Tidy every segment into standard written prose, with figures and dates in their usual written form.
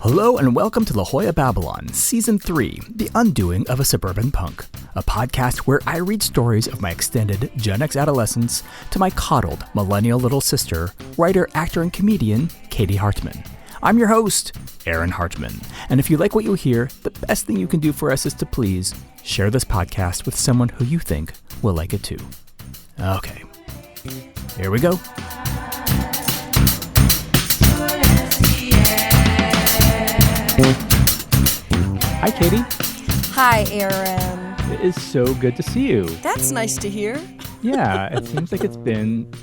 Hello and welcome to La Jolla Babylon, Season 3, The Undoing of a Suburban Punk, a podcast where I read stories of my extended Gen X adolescence to my coddled millennial little sister, writer, actor, and comedian, Karen Hartman. I'm your host, Karen Hartman, and if you like what you hear, the best thing you can do for us is to please share this podcast with someone who you think will like it too. Okay, here we go. Hi, Katie. Hi, Aaron. It is so good to see you. That's nice to hear. Yeah, it seems like it's been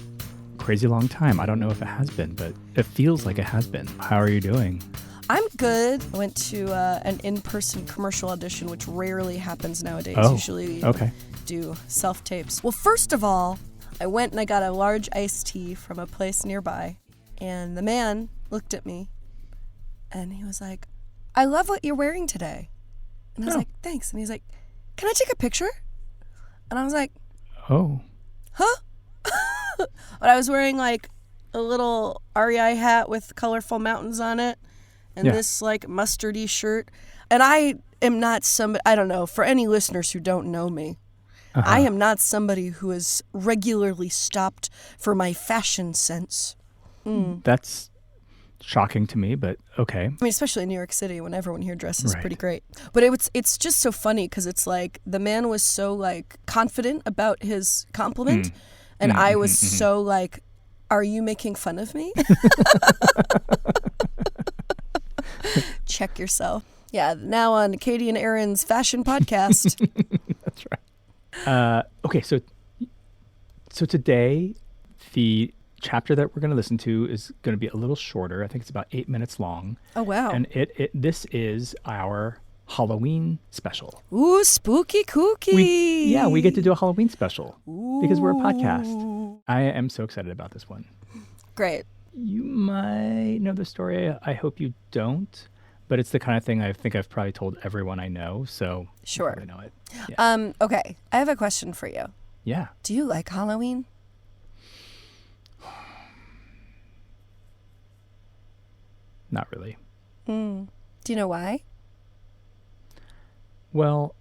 a crazy long time. I don't know if it has been, but it feels like it has been. How are you doing? I'm good. I went to an in-person commercial audition, which rarely happens nowadays. Oh, Usually okay. do self-tapes. Well, first of all, I went and I got a large iced tea from a place nearby, and the man looked at me, and he was like, I love what you're wearing today. And I was like, thanks. And he's like, can I take a picture? And I was like, oh. Huh? But I was wearing like a little REI hat with colorful mountains on it and this like mustardy shirt. And I am not somebody, I don't know, for any listeners who don't know me, I am not somebody who is regularly stopped for my fashion sense. That's shocking to me, but okay. I mean, especially in New York City when everyone here dresses pretty great. But it's just so funny because it's like the man was so like confident about his compliment and I was so like, are you making fun of me? Check yourself. Yeah, now on Katie and Aaron's fashion podcast. That's right. Okay, so today the chapter that we're going to listen to is going to be a little shorter. I think it's about 8 minutes long. Oh, wow. And this is our Halloween special. Ooh, spooky kooky. We get to do a Halloween special because we're a podcast. I am so excited about this one. Great. You might know the story. I hope you don't. But it's the kind of thing I think I've probably told everyone I know. So sure. I know it. Yeah. Okay. I have a question for you. Yeah. Do you like Halloween? Not really. Do you know why? Well,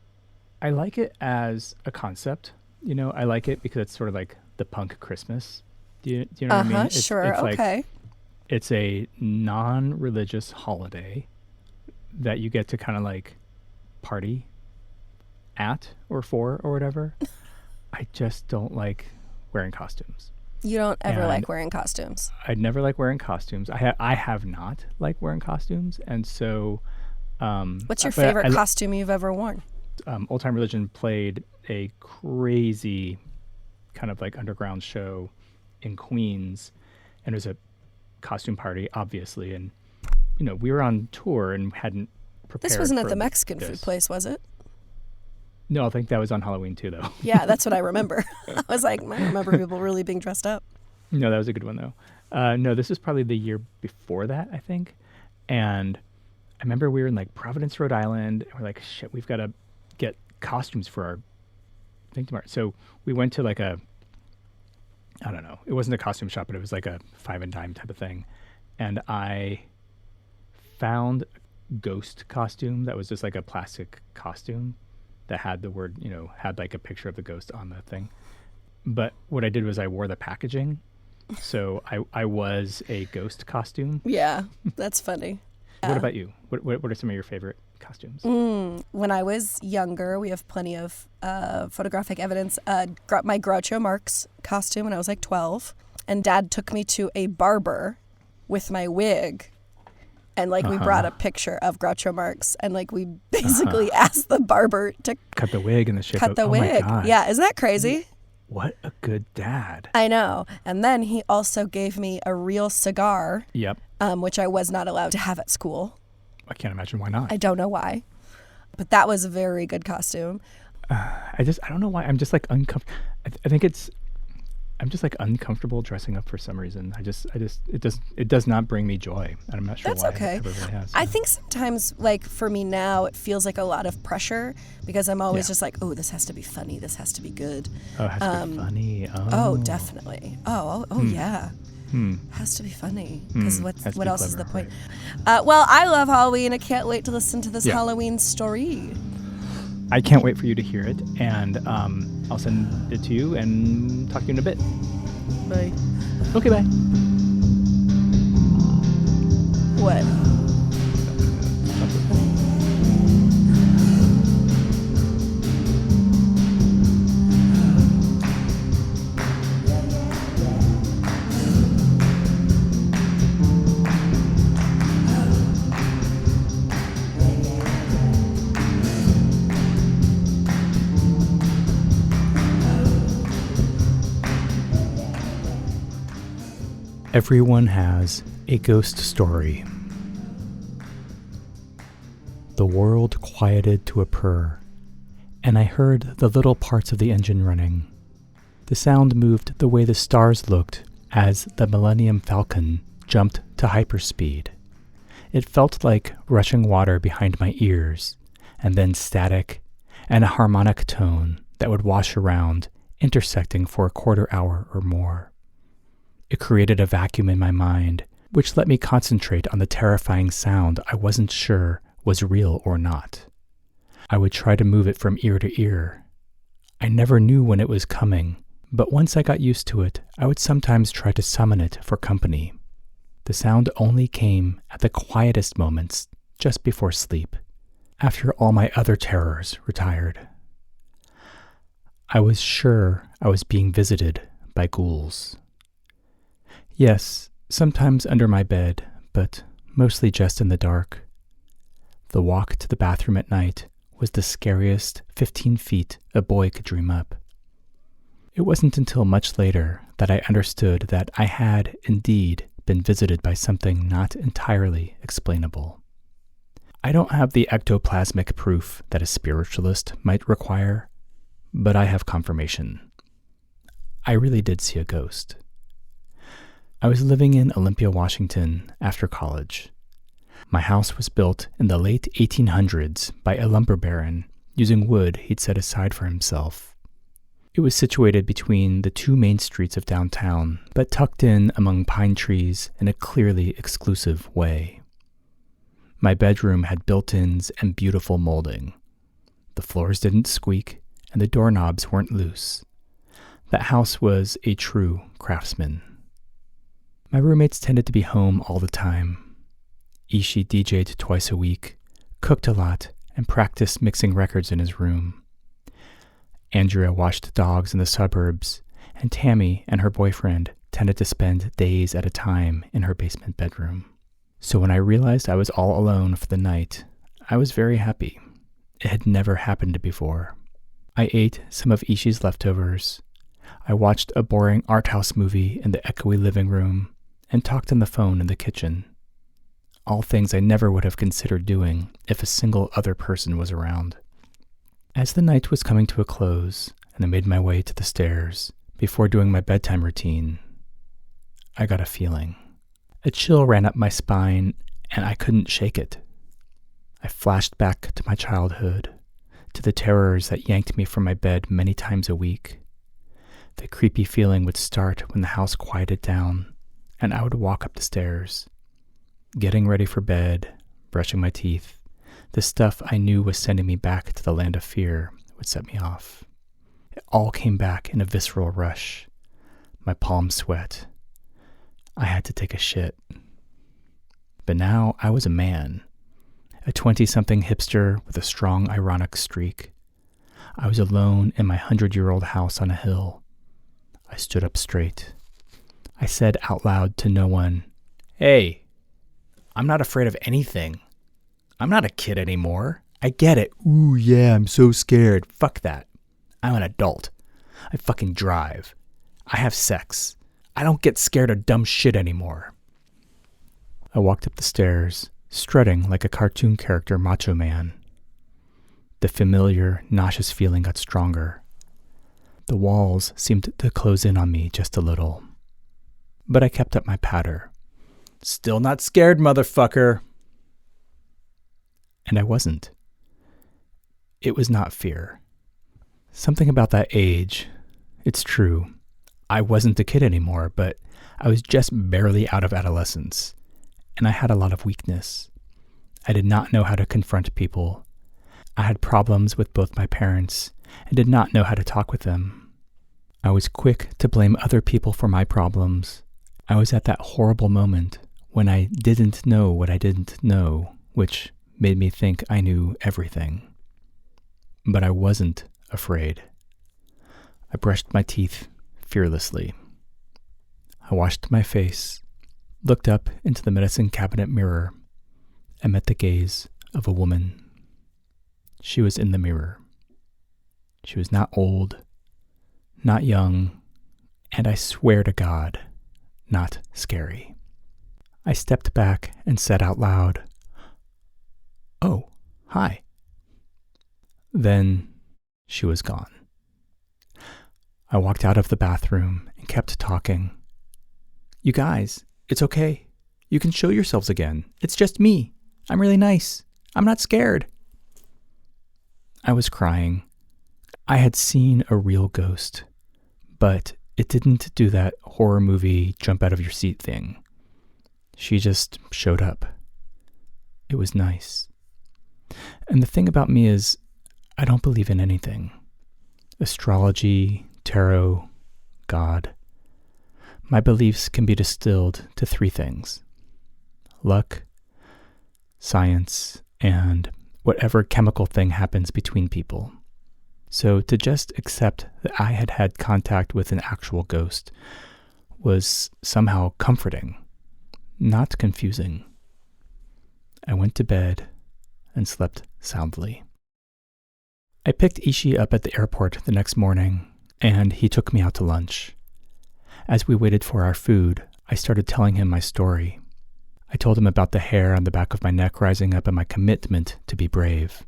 I like it as a concept. You know, I like it because it's sort of like the punk Christmas. Do you know what I mean? Sure. It's okay. Like, it's a non-religious holiday that you get to kind of like party at or for or whatever. I just don't like wearing costumes. You don't ever like wearing costumes? I never like wearing costumes. I have not liked wearing costumes. And so... what's your favorite costume you've ever worn? Old Time Relijun played a crazy kind of like underground show in Queens. And it was a costume party, obviously. And, you know, we were on tour and hadn't prepared. This wasn't at the Mexican food place, was it? No, I think that was on Halloween too, though. Yeah, that's what I remember. I was like, I remember people really being dressed up. No, that was a good one, though. No, this is probably the year before that, I think. And I remember we were in like Providence, Rhode Island. And we're like, shit, we've got to get costumes for our thing tomorrow. So we went to like I don't know. It wasn't a costume shop, but it was like a 5 and dime type of thing. And I found a ghost costume that was just like a plastic costume that had the word, you know, had like a picture of the ghost on the thing. But what I did was I wore the packaging. So I was a ghost costume. Yeah, that's funny. What about you? What are some of your favorite costumes? When I was younger, we have plenty of photographic evidence. My Graucho Marx costume when I was like 12. And Dad took me to a barber with my wig. And like we brought a picture of Groucho Marx, and like we basically asked the barber to cut the wig in the shape of the wig. My God. Yeah, isn't that crazy? What a good dad. I know. And then he also gave me a real cigar. Yep. Which I was not allowed to have at school. I can't imagine why not. I don't know why, but that was a very good costume. I don't know why. I'm just like uncomfortable. I think I'm just like uncomfortable dressing up for some reason. It does not bring me joy. And I'm not sure why. That's okay. It ever really has. I think sometimes, like for me now, it feels like a lot of pressure because I'm always just like, oh, this has to be funny. This has to be good. Oh, it has to be funny. Oh, definitely. Oh, yeah. Has to be funny, because what else is the point? Right. Well, I love Halloween. I can't wait to listen to this Halloween story. I can't wait for you to hear it, and I'll send it to you and talk to you in a bit. Bye. Okay, bye. What? Everyone has a ghost story. The world quieted to a purr, and I heard the little parts of the engine running. The sound moved the way the stars looked as the Millennium Falcon jumped to hyperspeed. It felt like rushing water behind my ears, and then static and a harmonic tone that would wash around, intersecting for a quarter hour or more. It created a vacuum in my mind, which let me concentrate on the terrifying sound I wasn't sure was real or not. I would try to move it from ear to ear. I never knew when it was coming, but once I got used to it, I would sometimes try to summon it for company. The sound only came at the quietest moments, just before sleep, after all my other terrors retired. I was sure I was being visited by ghouls. Yes, sometimes under my bed, but mostly just in the dark. The walk to the bathroom at night was the scariest 15 feet a boy could dream up. It wasn't until much later that I understood that I had indeed been visited by something not entirely explainable. I don't have the ectoplasmic proof that a spiritualist might require, but I have confirmation. I really did see a ghost. I was living in Olympia, Washington after college. My house was built in the late 1800s by a lumber baron using wood he'd set aside for himself. It was situated between the two main streets of downtown, but tucked in among pine trees in a clearly exclusive way. My bedroom had built-ins and beautiful molding. The floors didn't squeak, and the doorknobs weren't loose. That house was a true craftsman. My roommates tended to be home all the time. Ishi DJ'd twice a week, cooked a lot, and practiced mixing records in his room. Andrea watched dogs in the suburbs, and Tammy and her boyfriend tended to spend days at a time in her basement bedroom. So when I realized I was all alone for the night, I was very happy. It had never happened before. I ate some of Ishi's leftovers. I watched a boring art house movie in the echoey living room, and talked on the phone in the kitchen. All things I never would have considered doing if a single other person was around. As the night was coming to a close, and I made my way to the stairs before doing my bedtime routine, I got a feeling. A chill ran up my spine, and I couldn't shake it. I flashed back to my childhood, to the terrors that yanked me from my bed many times a week. The creepy feeling would start when the house quieted down, and I would walk up the stairs. Getting ready for bed, brushing my teeth, the stuff I knew was sending me back to the land of fear would set me off. It all came back in a visceral rush. My palms sweat. I had to take a shit. But now I was a man, a 20-something hipster with a strong ironic streak. I was alone in my 100-year-old house on a hill. I stood up straight. I said out loud to no one, "Hey, I'm not afraid of anything. I'm not a kid anymore. I get it. Ooh, yeah, I'm so scared. Fuck that. I'm an adult. I fucking drive. I have sex. I don't get scared of dumb shit anymore." I walked up the stairs, strutting like a cartoon character macho man. The familiar, nauseous feeling got stronger. The walls seemed to close in on me just a little. But I kept up my patter. "Still not scared, motherfucker." And I wasn't. It was not fear. Something about that age. It's true. I wasn't a kid anymore, but I was just barely out of adolescence, and I had a lot of weakness. I did not know how to confront people. I had problems with both my parents and did not know how to talk with them. I was quick to blame other people for my problems. I was at that horrible moment when I didn't know what I didn't know, which made me think I knew everything. But I wasn't afraid. I brushed my teeth fearlessly. I washed my face, looked up into the medicine cabinet mirror, and met the gaze of a woman. She was in the mirror. She was not old, not young, and I swear to God, not scary. I stepped back and said out loud, "Oh, hi." Then she was gone. I walked out of the bathroom and kept talking. "You guys, it's okay. You can show yourselves again. It's just me. I'm really nice. I'm not scared." I was crying. I had seen a real ghost, but it didn't do that horror movie jump out of your seat thing. She just showed up. It was nice. And the thing about me is, I don't believe in anything. Astrology, tarot, God. My beliefs can be distilled to 3 things: luck, science, and whatever chemical thing happens between people. So to just accept that I had had contact with an actual ghost was somehow comforting, not confusing. I went to bed and slept soundly. I picked Ishi up at the airport the next morning, and he took me out to lunch. As we waited for our food, I started telling him my story. I told him about the hair on the back of my neck rising up and my commitment to be brave.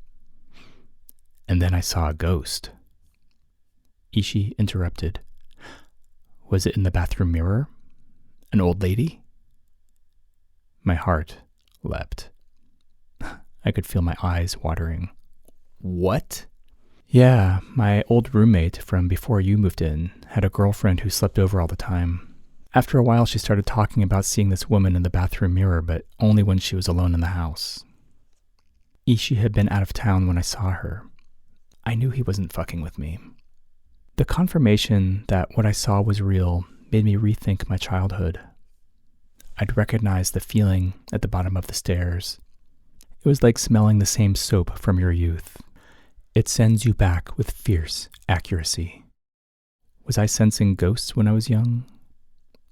And then I saw a ghost. Ishi interrupted. "Was it in the bathroom mirror? An old lady?" My heart leapt. I could feel my eyes watering. "What?" "Yeah, my old roommate from before you moved in had a girlfriend who slept over all the time. After a while, she started talking about seeing this woman in the bathroom mirror, but only when she was alone in the house. Ishi had been out of town when I saw her. I knew he wasn't fucking with me. The confirmation that what I saw was real made me rethink my childhood. I'd recognize the feeling at the bottom of the stairs. It was like smelling the same soap from your youth. It sends you back with fierce accuracy. Was I sensing ghosts when I was young?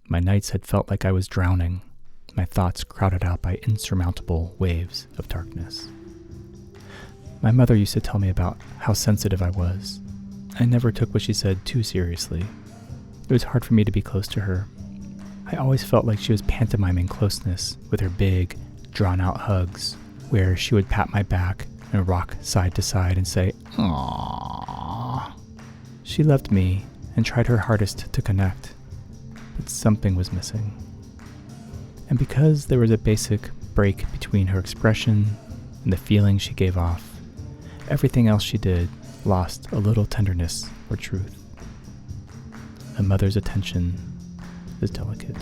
My nights had felt like I was drowning, my thoughts crowded out by insurmountable waves of darkness. My mother used to tell me about how sensitive I was. I never took what she said too seriously. It was hard for me to be close to her. I always felt like she was pantomiming closeness with her big, drawn-out hugs, where she would pat my back and rock side to side and say, "Aww." She loved me and tried her hardest to connect, but something was missing. And because there was a basic break between her expression and the feeling she gave off, everything else she did lost a little tenderness or truth. A mother's attention is delicate.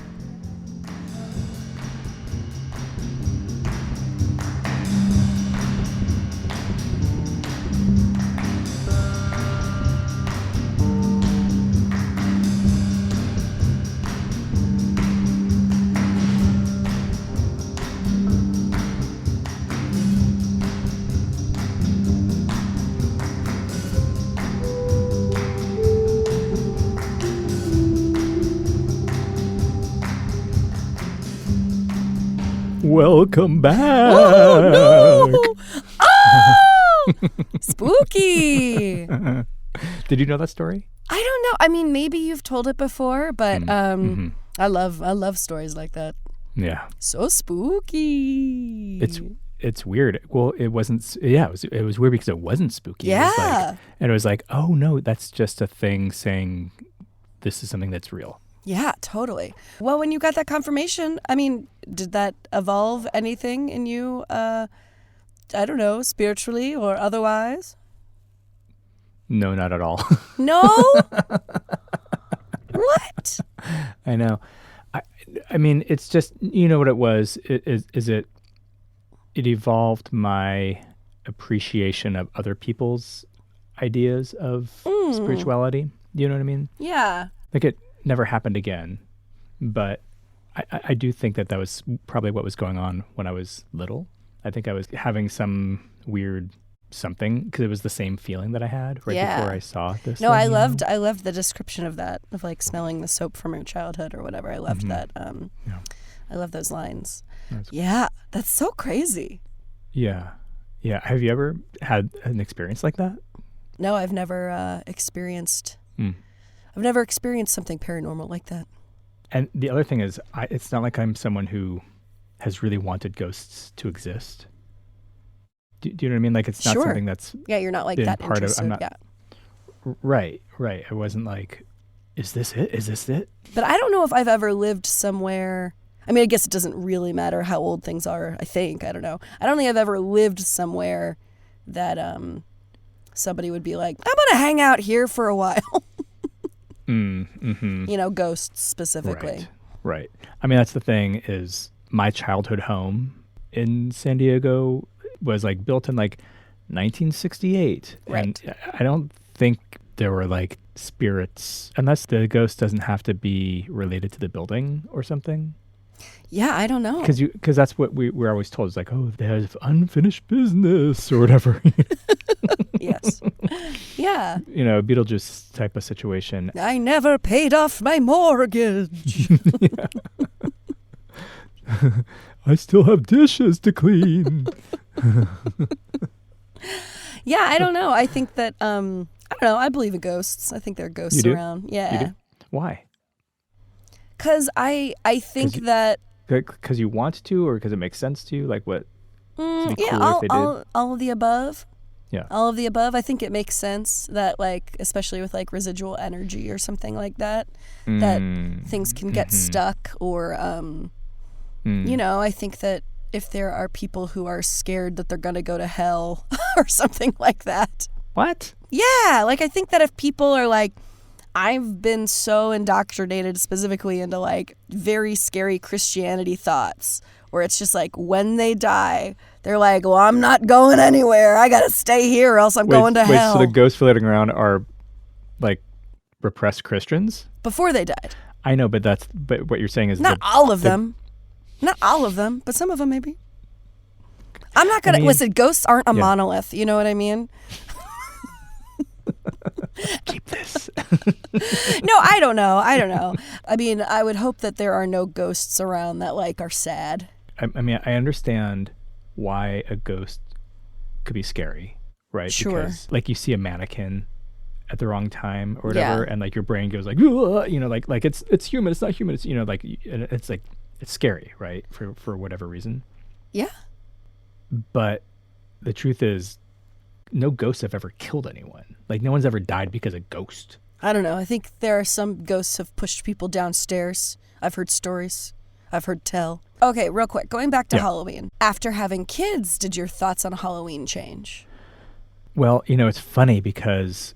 Welcome back. Oh, no. Oh! Spooky. Did you know that story? I don't know. I mean, maybe you've told it before, but I love stories like that. Yeah. So spooky. It's weird. Well, it wasn't. Yeah, it was weird because it wasn't spooky. Yeah. It was like, oh no, that's just a thing saying this is something that's real. Yeah, totally. Well, when you got that confirmation, I mean, did that evolve anything in you? I don't know, spiritually or otherwise? No, not at all. No? What? I know. I, I mean, it's just, you know what it was? It evolved my appreciation of other people's ideas of spirituality. You know what I mean? Yeah. Like it never happened again, but I do think that was probably what was going on when I was little. I think I was having some weird something because it was the same feeling that I had right before I saw this. No, thing, I loved the description of that, of like smelling the soap from your childhood or whatever. I loved that. Yeah. I love those lines. That's Yeah, that's so crazy. Yeah. Yeah. Have you ever had an experience like that? No, I've never experienced. Mm. I've never experienced something paranormal like that. And the other thing is, it's not like I'm someone who has really wanted ghosts to exist. Do you know what I mean? Like it's not something that's you're not like been that part interested. of. I'm not, yeah. Right. I wasn't like, is this it? Is this it? But I don't know if I've ever lived somewhere. I mean, I guess it doesn't really matter how old things are. I think I don't know. I don't think I've ever lived somewhere that somebody would be like, I'm gonna hang out here for a while. Mm-hmm. You know, ghosts specifically. Right. I mean, that's the thing is my childhood home in San Diego was like built in like 1968. Right. And I don't think there were like spirits, unless the ghost doesn't have to be related to the building or something. Yeah, I don't know. Because that's what we're always told. It's like, oh, they have unfinished business or whatever. Yes. Yeah. You know, Beetlejuice type of situation. I never paid off my mortgage. I still have dishes to clean. Yeah, I don't know. I think that, I don't know. I believe in ghosts. I think there are ghosts around. Yeah. You do? Why? Because I think that... Because you want to, or because it makes sense to you? Like what? Yeah, all of the above. Yeah. All of the above. I think it makes sense that, like, especially with like residual energy or something like that, that things can get stuck or, you know, I think that if there are people who are scared that they're going to go to hell or something like that. What? Yeah. Like, I think that if people are like, I've been so indoctrinated specifically into like very scary Christianity thoughts where it's just like when they die, they're like, well, I'm not going anywhere. I got to stay here or else I'm going to hell. So the ghosts floating around are like repressed Christians? Before they died. I know, but what you're saying is not all of them. Not all of them, but some of them maybe. I'm not going to listen. Ghosts aren't a monolith. You know what I mean? Keep this. No, I don't know. I mean, I would hope that there are no ghosts around that like are sad. I mean, I understand why a ghost could be scary, right? Sure. Because like you see a mannequin at the wrong time or whatever, and like your brain goes like, you know, like it's human, it's not human, it's, you know, like it's like it's scary, right? For whatever reason. Yeah. But the truth is, no ghosts have ever killed anyone. Like no one's ever died because of ghost. I don't know. I think there are some ghosts have pushed people downstairs. I've heard stories. I've heard tell. Okay, real quick. Going back to Halloween. After having kids, did your thoughts on Halloween change? Well, you know, it's funny because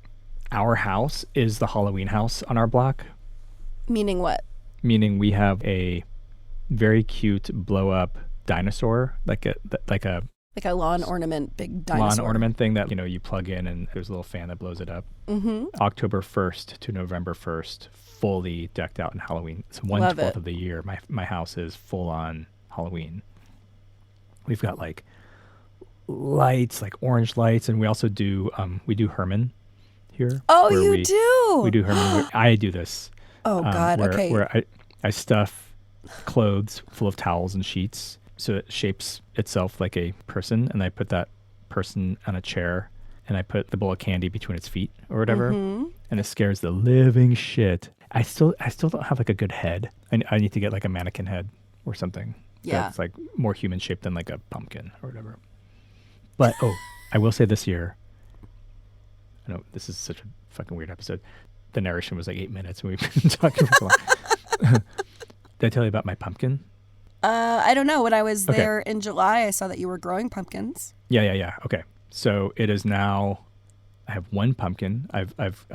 our house is the Halloween house on our block. Meaning what? Meaning we have a very cute blow up dinosaur, like a lawn ornament, big dinosaur. Lawn ornament thing that, you know, you plug in and there's a little fan that blows it up. Mm-hmm. October 1st to November 1st, fully decked out in Halloween. It's 1/12 of the year. My house is full on Halloween. We've got like lights, like orange lights, and we also do Herman here. Oh, you do? We do Herman. I do this. Oh God. Okay. Where I stuff clothes full of towels and sheets, so it shapes itself like a person, and I put that person on a chair, and I put the bowl of candy between its feet or whatever, and it scares the living shit. I still don't have like a good head. I need to get like a mannequin head or something. Yeah. That's like more human shaped than like a pumpkin or whatever. But I will say this year, I know this is such a fucking weird episode. The narration was like 8 minutes and we've been talking for so long. Did I tell you about my pumpkin? I don't know. When I was there in July, I saw that you were growing pumpkins. Yeah. Okay. So it is now, I have one pumpkin. I've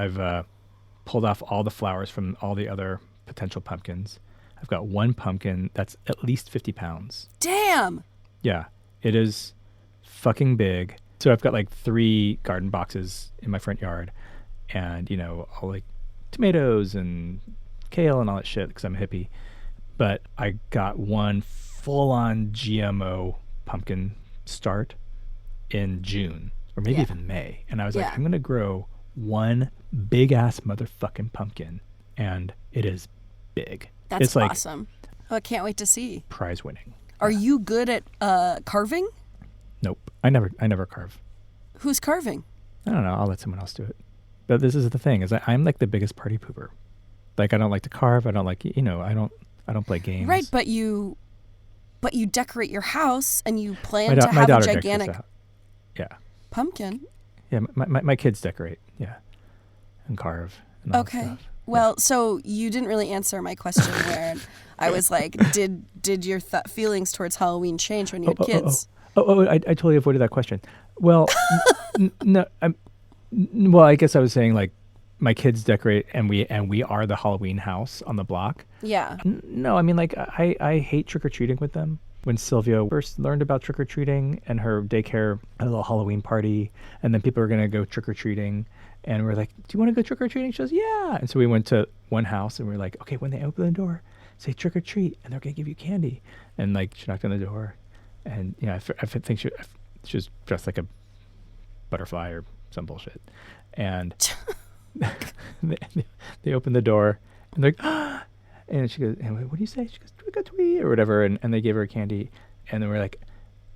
pulled off all the flowers from all the other potential pumpkins. I've got one pumpkin that's at least 50 pounds. Damn. Yeah, it is fucking big. So I've got like 3 garden boxes in my front yard, and all like tomatoes and kale and all that shit because I'm a hippie. But I got one full-on GMO pumpkin start in June or maybe even May, and I was like, I'm gonna grow one big ass motherfucking pumpkin, and it is big. It's awesome. Oh, I can't wait to see. Prize winning. Are you good at carving? Nope. I never carve. Who's carving? I don't know. I'll let someone else do it. But this is the thing: is I'm like the biggest party pooper. Like I don't like to carve. I don't like I don't play games. Right, but you decorate your house and you plan to have a gigantic pumpkin. Yeah, my kids decorate. Yeah, and carve. And all that stuff. Well, so you didn't really answer my question where I was like, did your feelings towards Halloween change when you had kids? I totally avoided that question. Well, no. Well, I guess I was saying like my kids decorate, and we are the Halloween house on the block. Yeah. No, I mean like I hate trick or treating with them. When Sylvia first learned about trick or treating, and her daycare had a little Halloween party, and then people were gonna go trick or treating, and we're like, "Do you want to go trick or treating?" She goes, "Yeah." And so we went to one house, and we were like, "Okay, when they open the door, say trick or treat, and they're gonna give you candy." And like she knocked on the door, and I think she was dressed like a butterfly or some bullshit, and they opened the door, and they're like, "Ah!" And she goes, "And what do you say?" She goes, "Trick or treat," or whatever, and they gave her candy, and then we're like,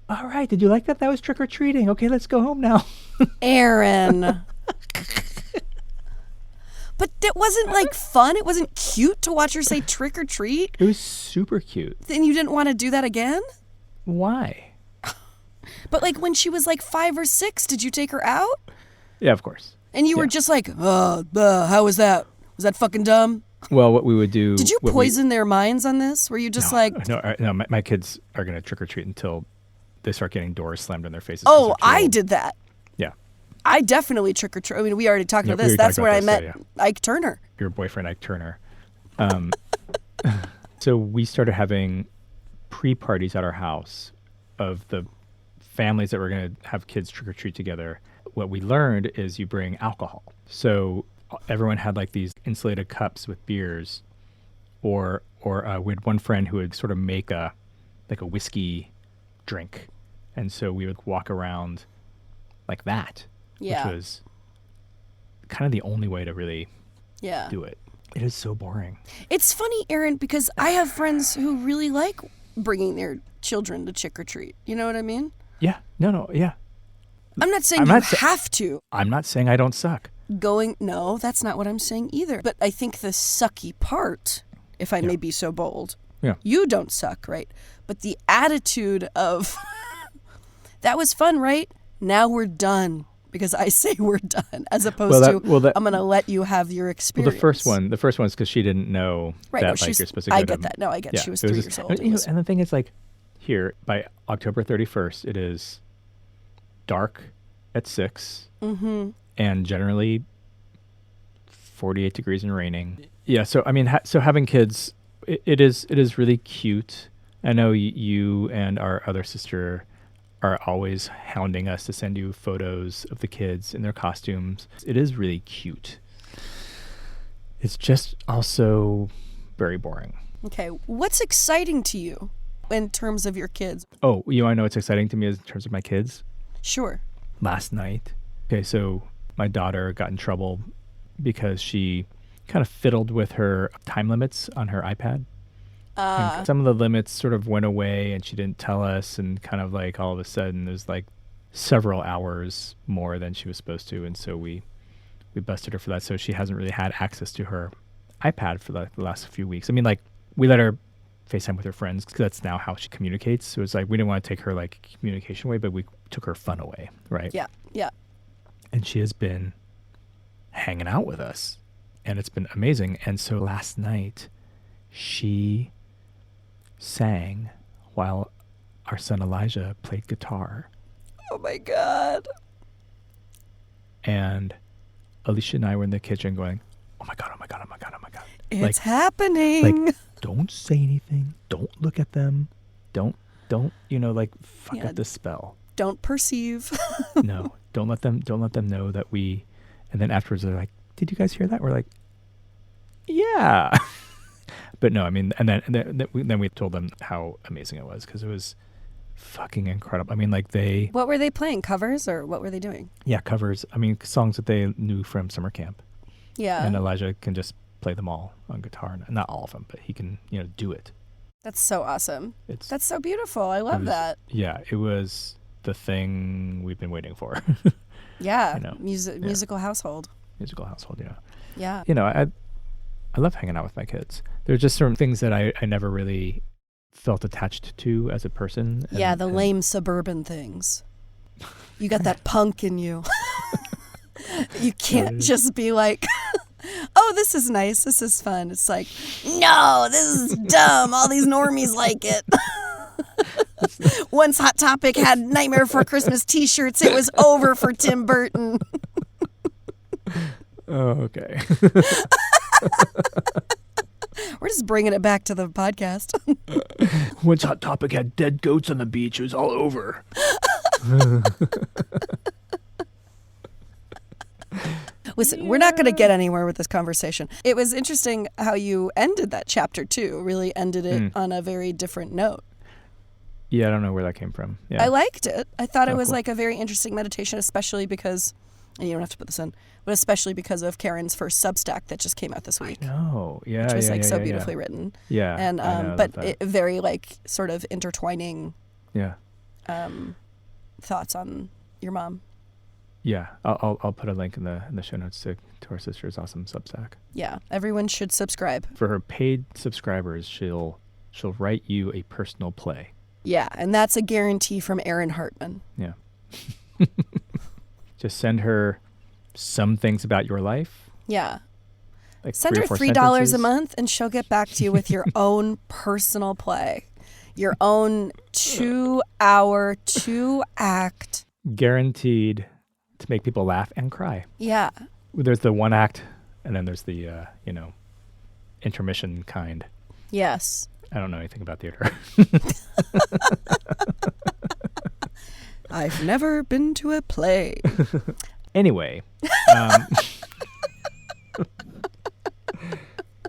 "All right, did you like that? That was trick or treating. Okay, let's go home now." Aaron. But it wasn't like fun. It wasn't cute to watch her say trick or treat. It was super cute. Then you didn't want to do that again? Why? But like when she was like 5 or 6, did you take her out? Yeah, of course. And you were just like, how was that? Was that fucking dumb? Well, what we would do... Did you poison their minds on this? Were you just No, my kids are going to trick or treat until they start getting doors slammed in their faces. Oh, I did that. Yeah. I definitely trick or treat. I mean, we already talked about this. That's where I met Ike Turner. Your boyfriend, Ike Turner. So we started having pre-parties at our house of the families that were going to have kids trick or treat together. What we learned is you bring alcohol. So everyone had like these insulated cups with beers, or we had one friend who would sort of make a whiskey drink, and so we would walk around like that, which was kind of the only way to really do it. It is so boring. It's funny, Aaron, because I have friends who really like bringing their children to trick or treat. You know what I mean? Yeah. No. Yeah. I'm not saying you have to. I'm not saying I don't suck. No, that's not what I'm saying either. But I think the sucky part, if I may be so bold, you don't suck, right? But the attitude of, that was fun, right? Now we're done. Because I say we're done, as opposed to I'm going to let you have your experience. Well, the first one is because she didn't know that you're supposed to go I get that. No, I get she was 3 years old. And the thing is, like, here, by October 31st, it is dark at 6, and generally 48 degrees and raining. Yeah, so, I mean, so having kids, it is really cute. I know you and our other sister are always hounding us to send you photos of the kids in their costumes. It is really cute. It's just also very boring. Okay, what's exciting to you in terms of your kids? Oh, you want to know what's exciting to me in terms of my kids? Sure. Last night. Okay, so my daughter got in trouble because she kind of fiddled with her time limits on her iPad. And some of the limits sort of went away, and she didn't tell us, and kind of like all of a sudden there's like several hours more than she was supposed to, and so we busted her for that. So she hasn't really had access to her iPad for the last few weeks. I mean, like, we let her FaceTime with her friends because that's now how she communicates. So it's like we didn't want to take her like communication away, but we took her fun away, right? Yeah. And she has been hanging out with us, and it's been amazing. And so last night she sang while our son Elijah played guitar. Oh my God. And Alicia and I were in the kitchen going, oh my God. It's happening. Like don't say anything. Don't look at them. Don't, like fuck up the spell. Don't perceive. No, don't let them know that we, and then afterwards they're like, did you guys hear that? We're like, yeah. But no, I mean, and then we told them how amazing it was, because it was fucking incredible. I mean, like What were they playing? Covers, or what were they doing? Yeah, covers. I mean, songs that they knew from summer camp. Yeah. And Elijah can just play them all on guitar. Not all of them, but he can, do it. That's so awesome. That's so beautiful. I love that. Yeah, it was the thing we've been waiting for. Yeah. Musical household. Musical household, yeah. Yeah. I love hanging out with my kids. There's just certain things that I never really felt attached to as a person. The lame suburban things. You got that punk in you. You can't just be like, oh, this is nice. This is fun. It's like, no, this is dumb. All these normies like it. Once Hot Topic had Nightmare Before Christmas t-shirts, it was over for Tim Burton. Oh, okay. We're just bringing it back to the podcast. Once Hot Topic had dead goats on the beach, it was all over. Listen, we're not going to get anywhere with this conversation. It was interesting how you ended that chapter, too. Really ended it on a very different note. Yeah, I don't know where that came from. Yeah. I liked it. I thought it was cool. like a very interesting meditation, especially because, and you don't have to put this in, but especially because of Karen's first Substack that just came out this week. No, yeah, which was so beautifully written. Yeah, and but very like sort of intertwining. Yeah. Thoughts on your mom. Yeah, I'll put a link in the show notes to our sister's awesome Substack. Yeah, everyone should subscribe. For her paid subscribers, she'll write you a personal play. Yeah, and that's a guarantee from Karen Hartman. Yeah. Just send her some things about your life. Yeah. Like send her $3 a month and she'll get back to you with your own personal play. Your own 2-hour, 2-act. Guaranteed to make people laugh and cry. Yeah. There's the one act, and then there's the, intermission kind. Yes. I don't know anything about theater. I've never been to a play. Anyway.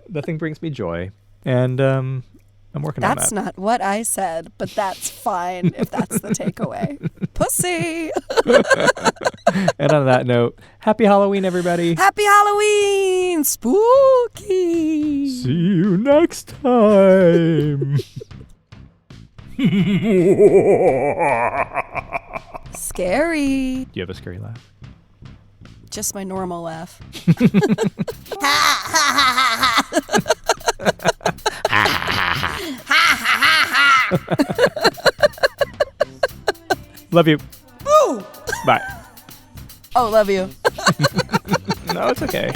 Nothing brings me joy. And I'm working on that. That's not what I said, but that's fine if that's the takeaway. Pussy! And on that note, happy Halloween, everybody. Happy Halloween! Spooky! See you next time. Scary. Do you have a scary laugh? Just my normal laugh. Love you. Ooh. Bye. Oh, love you. No, it's okay.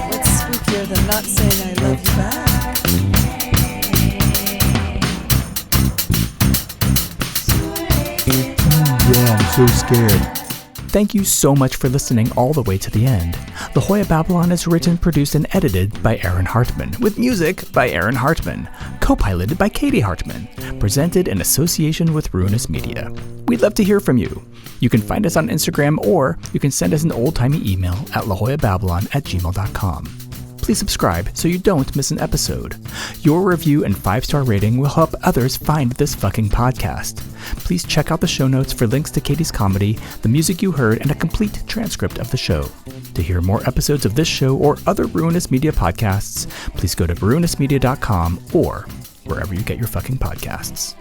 What's spookier than not saying I love you back? Yeah, I'm so scared. Thank you so much for listening all the way to the end. La Jolla Babylon is written, produced, and edited by Karen Hartman, with music by Karen Hartman, co-piloted by Katie Hartman, presented in association with Ruinous Media. We'd love to hear from you. You can find us on Instagram, or you can send us an old-timey email at lajollababylon@gmail.com. Please subscribe so you don't miss an episode. Your review and 5-star rating will help others find this fucking podcast. Please check out the show notes for links to Katie's comedy, the music you heard, and a complete transcript of the show. To hear more episodes of this show or other Ruinous Media podcasts, please go to ruinousmedia.com or wherever you get your fucking podcasts.